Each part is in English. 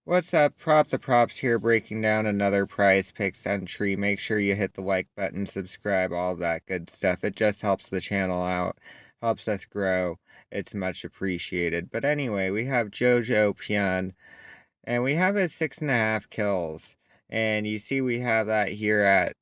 What's up? Props of Props here, breaking down another Prize Picks entry. Make sure you hit the like button, subscribe, all that good stuff. It just helps the channel out, helps us grow. It's much appreciated. But anyway, we have Jojo Pion, and we have his 6.5 kills. And you see we have that here at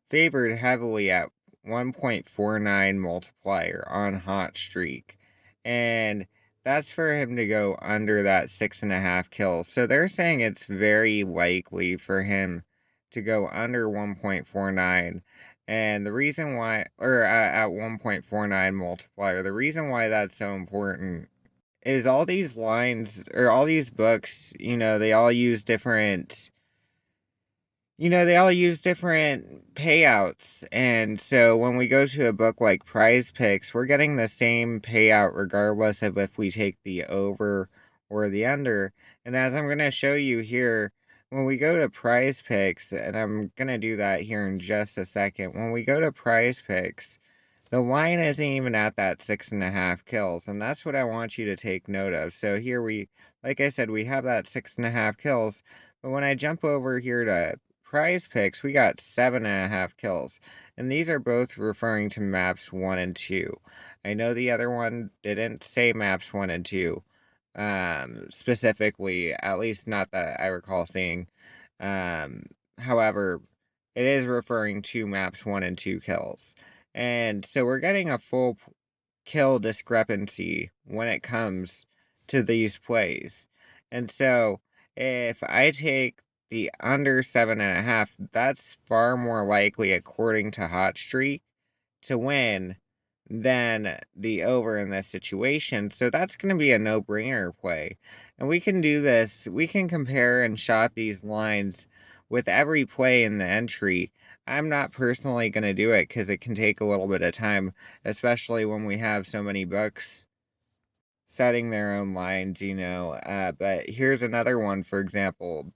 favored heavily at 1.49 multiplier on Hot Streak. And that's for him to go under that 6.5 kills. So they're saying it's very likely for him to go under 1.49. And the reason why, or at 1.49 multiplier, the reason why that's so important is all these lines, or all these books, they all use different. They all use different payouts. And so when we go to a book like Prize Picks, we're getting the same payout regardless of if we take the over or the under. And as I'm going to show you here, when we go to Prize Picks, and I'm going to do that here in just a second, when we go to Prize Picks, the line isn't even at that 6.5 kills. And that's what I want you to take note of. So here like I said, we have that 6.5 kills. But when I jump over here to Prize Picks, we got 7.5 kills, and these are both referring to maps 1 and 2. I know the other one didn't say maps 1 and 2 specifically, at least not that I recall seeing. However, it is referring to maps 1 and 2 kills, and so we're getting a full kill discrepancy when it comes to these plays. And so if I take the under 7.5, that's far more likely, according to Hot Streak, to win than the over in this situation. So that's going to be a no-brainer play. And we can do this. We can compare and shot these lines with every play in the entry. I'm not personally going to do it because it can take a little bit of time, especially when we have so many books setting their own lines, but here's another one, for example,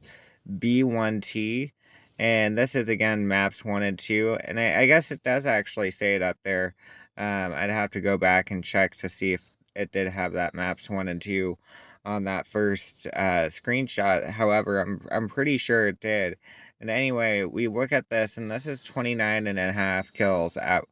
B1T, and this is again maps 1 and 2, and I guess it does actually say it up there. I'd have to go back and check to see if it did have that maps 1 and 2 on that first screenshot. However, I'm pretty sure it did. And anyway, we look at this, and this is 29.5 kills at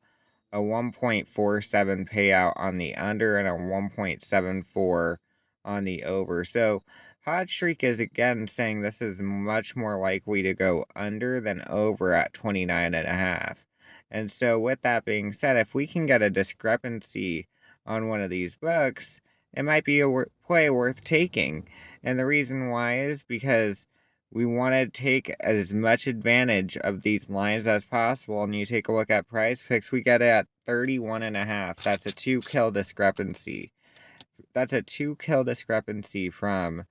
a 1.47 payout on the under and a 1.74 on the over. So Hot Streak is again saying this is much more likely to go under than over at 29.5. And so with that being said, if we can get a discrepancy on one of these books, it might be a play worth taking. And the reason why is because we want to take as much advantage of these lines as possible. And you take a look at Prize Picks, we get it at 31.5. That's a 2 kill discrepancy. That's a 2 kill discrepancy from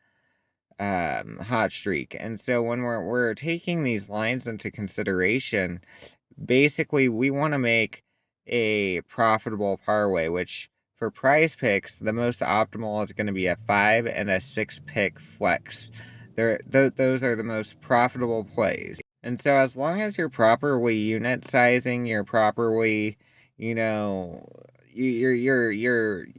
Hot Streak. And so when we're taking these lines into consideration, basically we want to make a profitable parlay, which for Prize Picks, the most optimal is going to be a 5 and a 6 pick flex. Those are the most profitable plays. And so as long as you're properly unit sizing, you're properly, you're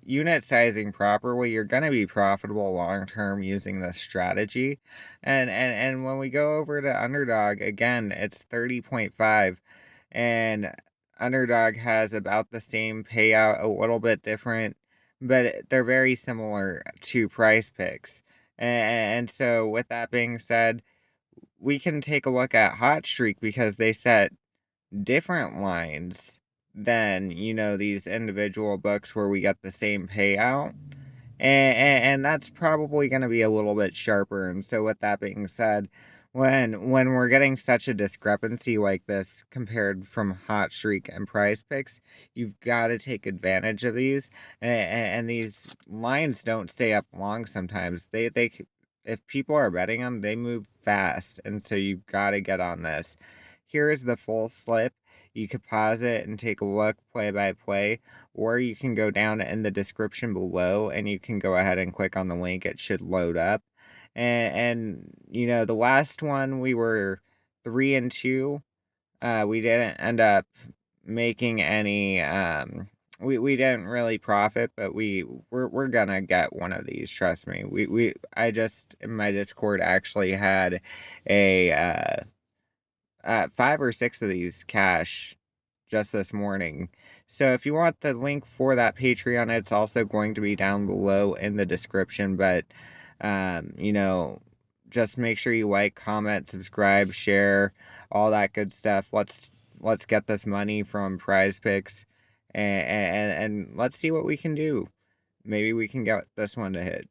unit sizing properly, you're going to be profitable long term using this strategy. And when we go over to Underdog, again, it's 30.5, and Underdog has about the same payout, a little bit different, but they're very similar to Prize Picks. And so with that being said, we can take a look at Hot Streak because they set different lines than, these individual books where we get the same payout. And that's probably going to be a little bit sharper. And so with that being said, when we're getting such a discrepancy like this compared from Hot Streak and Prize Picks, you've got to take advantage of these. And these lines don't stay up long sometimes. They if people are betting them, they move fast. And so you've got to get on this. Here is the full slip. You could pause it and take a look play by play, or you can go down in the description below and you can go ahead and click on the link. It should load up. And the last one we were 3 and 2. We didn't end up making any we didn't really profit, but we're gonna get one of these. Trust me. I just in my Discord actually had a 5 or 6 of these cash just this morning. So if you want the link for that Patreon, it's also going to be down below in the description. But you know, just make sure you like, comment, subscribe, share, all that good stuff. Let's get this money from PrizePicks, and let's see what we can do. Maybe we can get this one to hit.